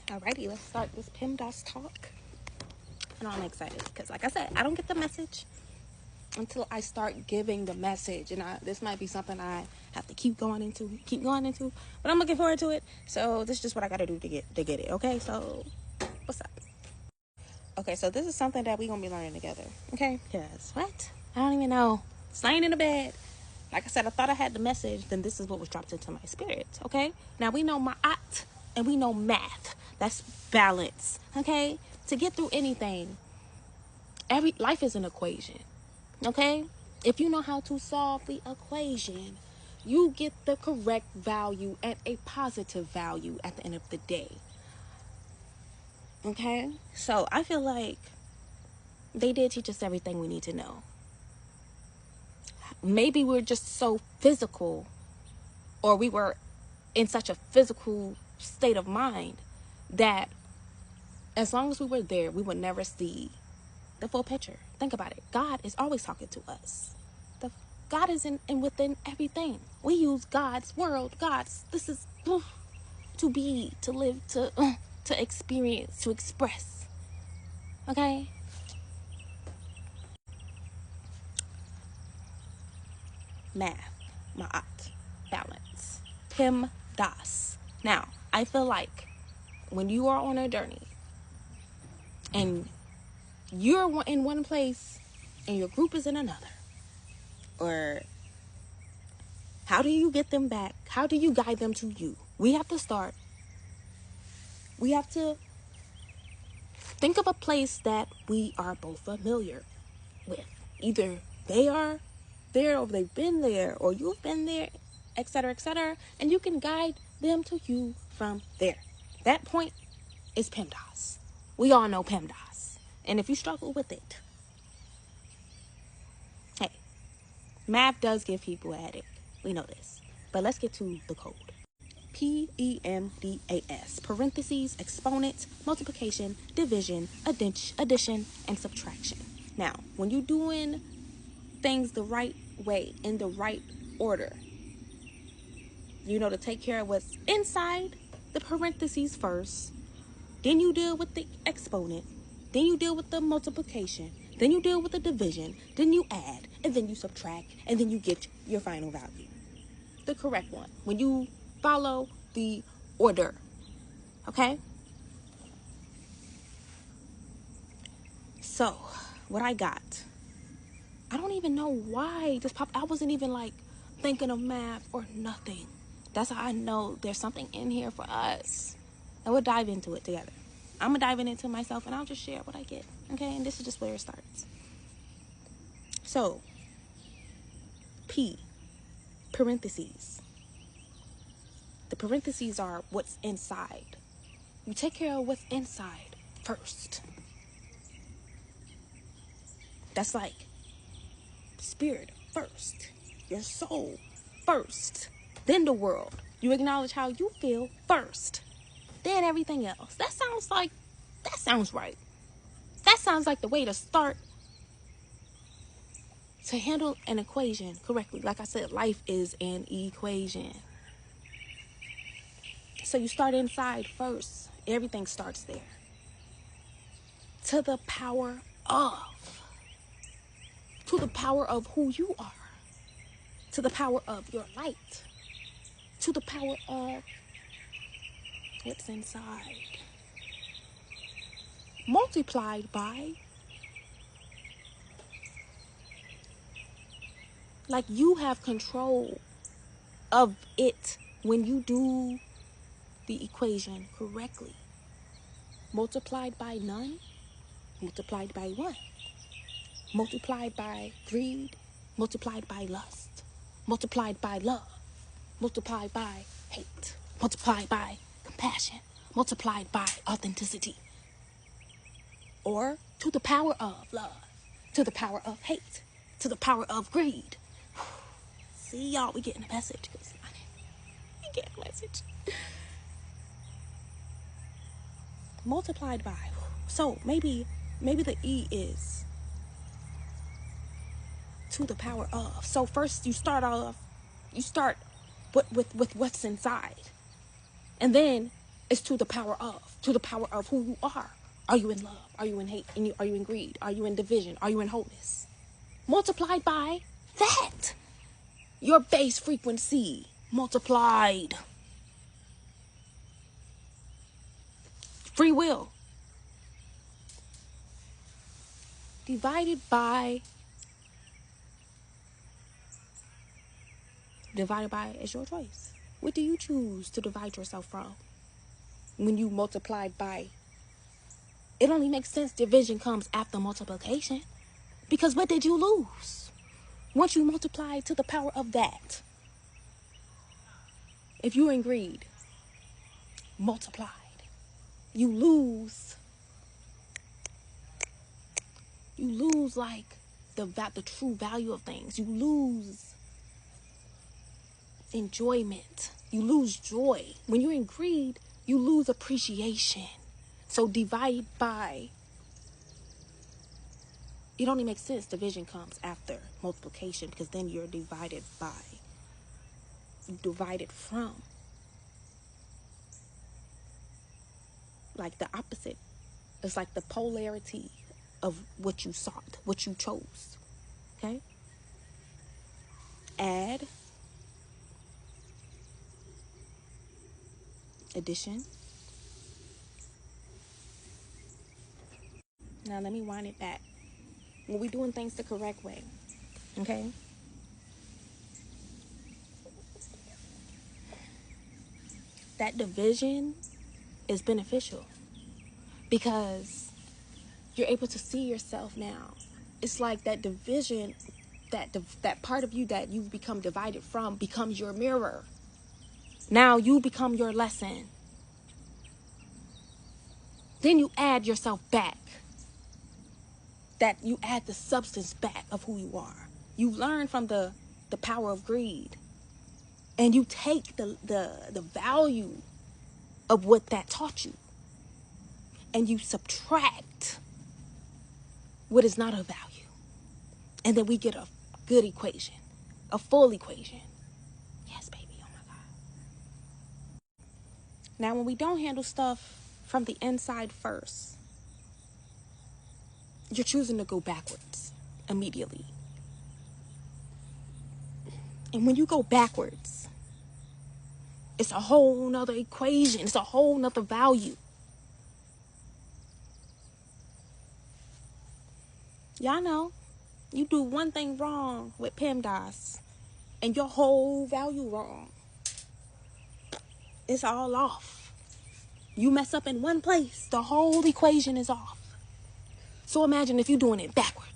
Alrighty, let's start this PEMDAS talk. And I'm excited because, like I said, I don't get the message until I start giving the message. And this might be something I have to keep going into. But I'm looking forward to it. So this is just what I got to do to get it. Okay, so what's up? Okay, so this is something that we're going to be learning together. Okay, because what? I don't even know. It's laying in the bed. Like I said, I thought I had the message. Then this is what was dropped into my spirit. Okay, now we know 𝒟𝒛 and we know math. That's balance. Okay, to get through anything, life is an equation. Okay, if you know how to solve the equation, you get the correct value and a positive value at the end of the day. Okay, so I feel like they did teach us everything we need to know. Maybe we're just so physical, or we were in such a physical state of mind that as long as we were there, we would never see the full picture. Think about it. God is always talking to us. God is in within everything. We use God's world. This is to be, to live, to experience, to express. Okay? Math, 𝒟𝒛, balance, PEMDAS. Now, I feel like when you are on a journey and you're in one place and your group is in another, or how do you get them back? How do you guide them to you? We have to think of a place that we are both familiar with. Either they are there, or they've been there, or you've been there, etc., and you can guide them to you from there. That point is PEMDAS. We all know PEMDAS. And if you struggle with it, hey, math does give people a headache. We know this. But let's get to the code. PEMDAS, parentheses, exponent, multiplication, division, addition, and subtraction. Now, when you're doing things the right way, in the right order, you know to take care of what's inside the parentheses first. Then you deal with the exponent. Then you deal with the multiplication. Then you deal with the division. Then you add. And then you subtract. And then you get your final value. The correct one. When you follow the order. Okay? So, what I got. I don't even know why this popped. I wasn't even like thinking of math or nothing. That's how I know there's something in here for us. And we'll dive into it together. I'm going to dive into myself and I'll just share what I get. Okay? And this is just where it starts. So, P, parentheses. The parentheses are what's inside. You take care of what's inside first. That's like spirit first. Your soul first. Then the world. You acknowledge how you feel first. Then everything else. That sounds right. That sounds like the way to start to handle an equation correctly. Like I said, life is an equation. So you start inside first. Everything starts there. To the power of. To the power of who you are. To the power of your light. To the power of what's inside. Multiplied by, like you have control of it when you do the equation correctly. Multiplied by none, multiplied by one, multiplied by greed, multiplied by lust, multiplied by love, multiplied by hate, multiplied by compassion, multiplied by authenticity. Or to the power of love, to the power of hate, to the power of greed. See, y'all, we getting a message. We get a message. Multiplied by. So maybe the E is to the power of. So first you start with what's inside. And then It's to the power of who you are. Are you in love? Are you in hate? Are you in greed? Are you in division? Are you in wholeness? Multiplied by that. Your base frequency multiplied. Free will. Divided by is your choice. What do you choose to divide yourself from? When you multiplied by, it only makes sense division comes after multiplication. Because what did you lose? Once you multiply to the power of that. If you're in greed, multiplied, you lose like the true value of things. You lose enjoyment. You lose joy. When you're in greed, you lose appreciation. So divide by, it only makes sense. Division comes after multiplication, because then you're divided by, divided from. Like the opposite. It's like the polarity of what you sought, what you chose. Okay? Add, addition. Now let me wind it back. When we're doing things the correct way, okay? That division is beneficial because you're able to see yourself now. It's like that division, that part of you that you've become divided from becomes your mirror. Now you become your lesson. Then you add yourself back. That you add the substance back of who you are. You learn from the power of greed. And you take the value of what that taught you. And you subtract what is not of value. And then we get a good equation. A full equation. Yes, baby. Oh my God. Now, when we don't handle stuff from the inside first, you're choosing to go backwards immediately. And when you go backwards, it's a whole nother equation. It's a whole nother value. Y'all know, you do one thing wrong with PEMDAS and your whole value wrong. It's all off. You mess up in one place, the whole equation is off. So imagine if you're doing it backwards.